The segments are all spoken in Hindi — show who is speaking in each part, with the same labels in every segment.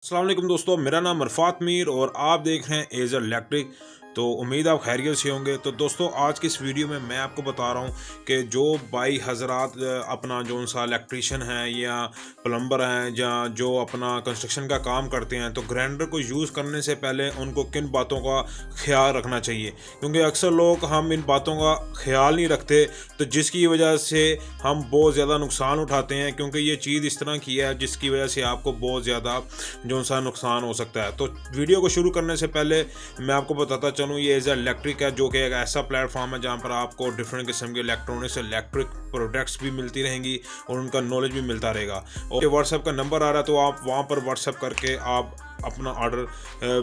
Speaker 1: अस्सलाम वालेकुम दोस्तों, मेरा नाम अरफात मीर और आप देख रहे हैं एजर इलेक्ट्रिक। तो उम्मीद आप खैरियत से होंगे। तो दोस्तों, आज की इस वीडियो में मैं आपको बता रहा हूं कि जो भाई हजरात अपना जो सा इलेक्ट्रीशियन है या प्लम्बर हैं या जो अपना कंस्ट्रक्शन का काम करते हैं, तो ग्राइंडर को यूज़ करने से पहले उनको किन बातों का ख्याल रखना चाहिए, क्योंकि अक्सर लोग हम इन बातों का ख्याल नहीं रखते, तो जिसकी वजह से हम बहुत ज़्यादा नुकसान उठाते हैं। क्योंकि ये चीज़ इस तरह की है जिसकी वजह से आपको बहुत ज़्यादा जो सा नुकसान हो सकता है। तो वीडियो को शुरू करने से पहले मैं आपको बताता चलूँ, ये एज इलेक्ट्रिक है, जो कि एक ऐसा प्लेटफॉर्म है जहाँ पर आपको डिफरेंट किस्म के इलेक्ट्रॉनिक्स इलेक्ट्रिक प्रोडक्ट्स भी मिलती रहेंगी और उनका नॉलेज भी मिलता रहेगा। और व्हाट्सएप का नंबर आ रहा है, तो आप वहाँ पर व्हाट्सएप करके आप अपना ऑर्डर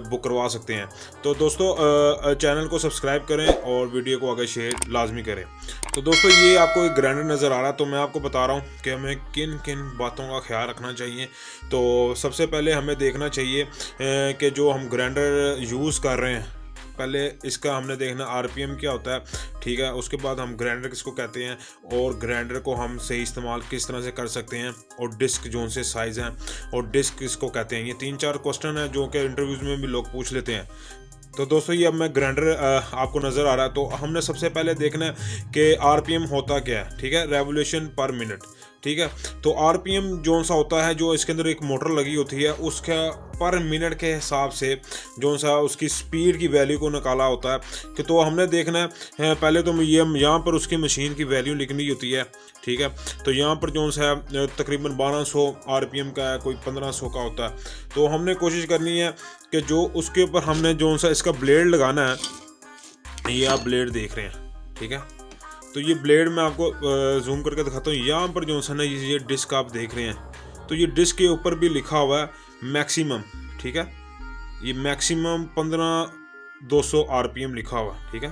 Speaker 1: बुक करवा सकते हैं। तो दोस्तों, चैनल को सब्सक्राइब करें और वीडियो को आगे शेयर लाजमी करें। तो दोस्तों, ये आपको एक ग्राइंडर नज़र आ रहा है, तो मैं आपको बता रहा हूँ कि हमें किन किन बातों का ख्याल रखना चाहिए। तो सबसे पहले हमें देखना चाहिए कि जो हम ग्राइंडर यूज़ कर रहे हैं, पहले इसका हमने देखना आरपीएम क्या होता है, ठीक है। उसके बाद हम ग्राइंडर किसको कहते हैं और ग्राइंडर को हम सही इस्तेमाल किस तरह से कर सकते हैं, और डिस्क जो से साइज़ हैं और डिस्क किसको कहते हैं। ये 3-4 क्वेश्चन है जो कि इंटरव्यूज़ में भी लोग पूछ लेते हैं। तो दोस्तों, ये अब मैं ग्राइंडर आपको नज़र आ रहा है, तो हमने सबसे पहले देखना है कि आरपीएम होता क्या है, ठीक है, रेवोल्यूशन पर मिनट, ठीक है। तो आरपीएम जो सा होता है, जो इसके अंदर एक मोटर लगी होती है, उसका पर मिनट के हिसाब से जो सा उसकी स्पीड की वैल्यू को निकाला होता है कि तो हमने देखना है पहले तो ये यहाँ पर उसकी मशीन की वैल्यू लिखनी होती है, ठीक है। तो यहाँ पर जो सा तकरीबन 1200 आरपीएम का है, कोई 1500 का होता है। तो हमने कोशिश करनी है कि जो उसके ऊपर हमने जो सा इसका ब्लेड लगाना है, ये आप ब्लेड देख रहे हैं, ठीक है। तो ये ब्लेड मैं आपको जूम करके दिखाता हूँ। यहाँ पर जो सा ना ये डिस्क आप देख रहे हैं, तो ये डिस्क के ऊपर भी लिखा हुआ है मैक्सिमम, ठीक है। ये मैक्सिमम 15200 आरपीएम लिखा हुआ है, ठीक है,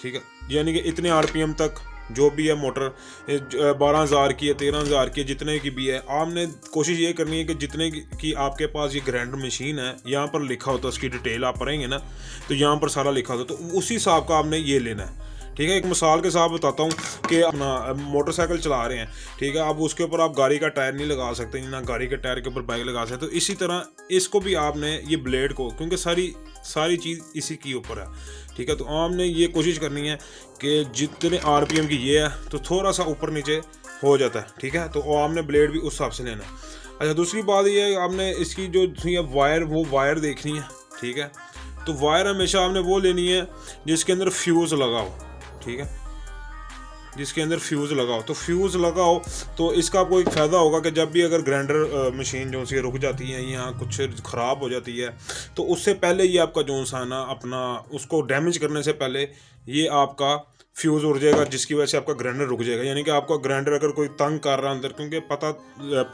Speaker 1: ठीक है। यानी कि इतने आरपीएम तक जो भी है मोटर 12,000 की है, 13,000 की है, जितने की भी है, आपने कोशिश ये करनी है कि जितने की आपके पास ये ग्राइंडर मशीन है, यहाँ पर लिखा होता है, उसकी डिटेल आप पढ़ेंगे ना, तो यहाँ पर सारा लिखा होता है, तो उसी हिसाब का आपने ये लेना है, ठीक है। एक मिसाल के साथ बताता हूँ कि अपना मोटरसाइकिल चला रहे हैं, ठीक है। अब उसके ऊपर आप गाड़ी का टायर नहीं लगा सकते, ना गाड़ी के टायर के ऊपर बाइक लगा सकते। तो इसी तरह इसको भी आपने ये ब्लेड को, क्योंकि सारी चीज़ इसी के ऊपर है, ठीक है। तो आपने ये कोशिश करनी है कि जितने आरपीएम की ये है, तो थोड़ा सा ऊपर नीचे हो जाता है, ठीक है। तो आपने ब्लेड भी उस हिसाब से लेना है। अच्छा, दूसरी बात ये है, आपने इसकी जो वायर, वो वायर देखनी है, ठीक है। तो वायर हमेशा आपने वो लेनी है जिसके अंदर फ्यूज़ लगा हो, ठीक है, जिसके अंदर फ्यूज़ लगाओ। तो फ्यूज़ लगाओ तो इसका आपको एक फ़ायदा होगा कि जब भी अगर ग्राइंडर मशीन जो सी रुक जाती है या कुछ ख़राब हो जाती है, तो उससे पहले ये आपका जो सा ना अपना उसको डैमेज करने से पहले ये आपका फ्यूज़ उड़ जाएगा, जिसकी वजह से आपका ग्राइंडर रुक जाएगा। यानी कि आपका ग्राइंडर अगर कोई तंग कर रहा है अंदर, क्योंकि पता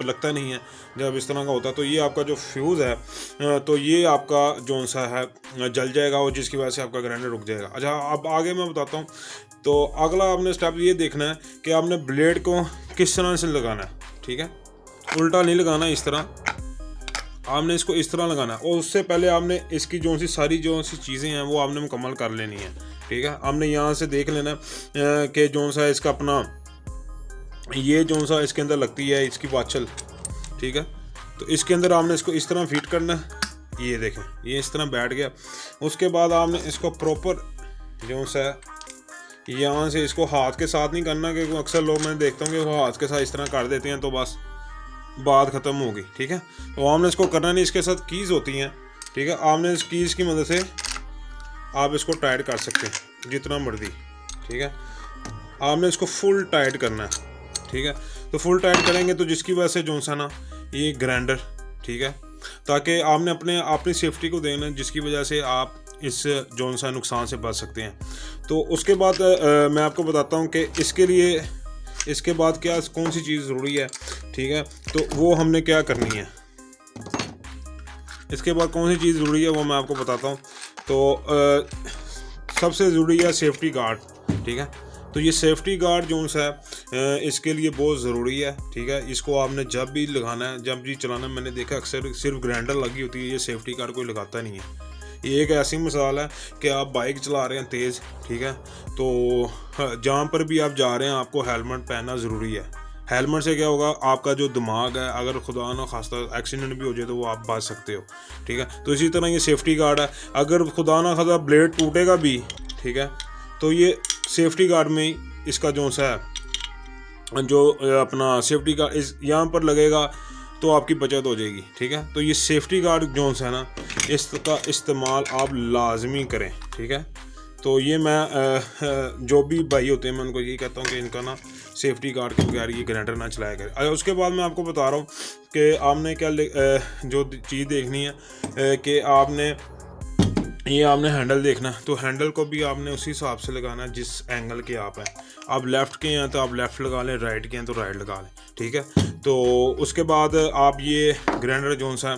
Speaker 1: लगता नहीं है जब इस तरह का होता है, तो ये आपका जो फ्यूज़ है, तो ये आपका जो सा है जल जाएगा और जिसकी वजह से आपका ग्राइंडर रुक जाएगा। अच्छा, अब आगे मैं बताता हूँ। तो अगला आपने स्टेप ये देखना है कि आपने ब्लेड को किस तरह से लगाना है, ठीक है। उल्टा नहीं लगाना, इस तरह आपने इसको इस तरह लगाना है। और उससे पहले आपने इसकी जो सी सारी जो सी चीज़ें हैं वो आपने मुकम्मल कर लेनी है, ठीक है। आपने यहाँ से देख लेना कि जो सा इसका अपना ये जो सा इसके अंदर लगती है इसकी वाचल, ठीक है। तो इसके अंदर आपने इसको इस तरह फिट करना है। ये देखें, ये इस तरह बैठ गया। उसके बाद आपने इसको प्रॉपर जो सा यहाँ से इसको हाथ के साथ नहीं करना, क्योंकि अक्सर लोग मैं देखता हूँ कि वो हाथ के साथ इस तरह कर देते हैं, तो बस बात ख़त्म होगी, ठीक है। तो आपने इसको करना नहीं, इसके साथ कीज़ होती हैं, ठीक है। आपने इस कीज़ की मदद से आप इसको टाइट कर सकते हैं जितना मर्जी, ठीक है। आपने इसको फुल टाइट करना है, ठीक है। तो फुल टाइट करेंगे तो जिसकी वजह से जो सा ना ये ग्राइंडर, ठीक है, ताकि आपने अपनी सेफ्टी को देना, जिसकी वजह से आप इस जो सा नुकसान से बच सकते हैं। तो उसके बाद मैं आपको बताता हूँ कि इसके बाद क्या कौन सी चीज़ ज़रूरी है, ठीक है। तो वो हमने क्या करनी है, इसके बाद कौन सी चीज़ ज़रूरी है वो मैं आपको बताता हूँ। तो सबसे ज़रूरी है सेफ्टी गार्ड, ठीक है। तो ये सेफ्टी गार्ड जो सा है इसके लिए बहुत ज़रूरी है, ठीक है। इसको आपने जब भी लगाना है, जब भी चलाना है, मैंने देखा अक्सर सिर्फ ग्राइंडर लगी होती है, ये सेफ्टी गार्ड कोई लगाता नहीं है। ये एक ऐसी मिसाल है कि आप बाइक चला रहे हैं तेज़, ठीक है, तो जहाँ पर भी आप जा रहे हैं आपको हेलमेट पहनना ज़रूरी है, हेलमेट से क्या होगा, आपका जो दिमाग है अगर खुदा ना खास्ता एक्सीडेंट भी हो जाए तो वो आप बच सकते हो, ठीक है। तो इसी तरह ये सेफ्टी गार्ड है, अगर खुदा ना खास्ता ब्लेड टूटेगा भी, ठीक है, तो ये सेफ्टी गार्ड में ही इसका जो सा है जो अपना सेफ्टी गार्ड इस यहाँ पर लगेगा तो आपकी बचत हो जाएगी, ठीक है। तो ये सेफ्टी गार्ड जो है ना, इसका इस्तेमाल आप लाजमी करें, ठीक है। तो ये मैं जो भी भाई होते हैं मैं उनको यही कहता हूँ कि इनका ना सेफ्टी गार्ड के बगैर ये ग्राइंडर ना चलाया करें। उसके बाद मैं आपको बता रहा हूँ कि आपने क्या जो चीज़ देखनी है कि आपने हैंडल देखना है, तो हैंडल को भी आपने उसी हिसाब से लगाना है जिस एंगल के आप हैं। आप लेफ़्ट के हैं तो आप लेफ़्ट लगा लें, राइट के हैं तो राइट लगा लें, ठीक है। तो उसके बाद आप ये ग्राइंडर जो सा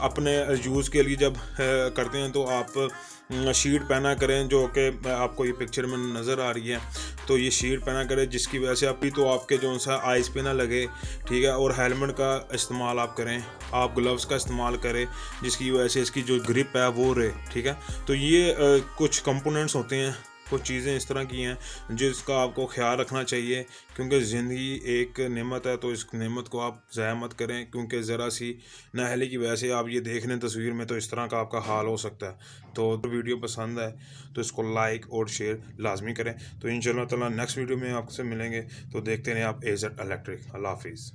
Speaker 1: अपने यूज़ के लिए जब करते हैं तो आप शीट पहना करें, जो कि आपको ये पिक्चर में नज़र आ रही है। तो ये शीट पहना करें जिसकी वजह से आपकी तो आपके जो सा आइज़ पे ना लगे, ठीक है। और हेलमेट का इस्तेमाल आप करें, आप ग्लव्स का इस्तेमाल करें जिसकी वजह से इसकी जो ग्रिप है वो रहे, ठीक है। तो ये कुछ कंपोनेंट्स होते हैं, कुछ चीज़ें इस तरह की हैं जिसका आपको ख्याल रखना चाहिए, क्योंकि ज़िंदगी एक नेमत है, तो इस नेमत को आप ज़ाया मत करें, क्योंकि ज़रा सी नाअहली की वजह से आप ये देख लें तस्वीर में तो इस तरह का आपका हाल हो सकता है। तो वीडियो पसंद है तो इसको लाइक और शेयर लाजमी करें। तो इंशाअल्लाह ताला नेक्स्ट वीडियो में आपसे मिलेंगे, तो देखते रहें आप एज़र इलेक्ट्रिक। अल्लाह हाफिज़।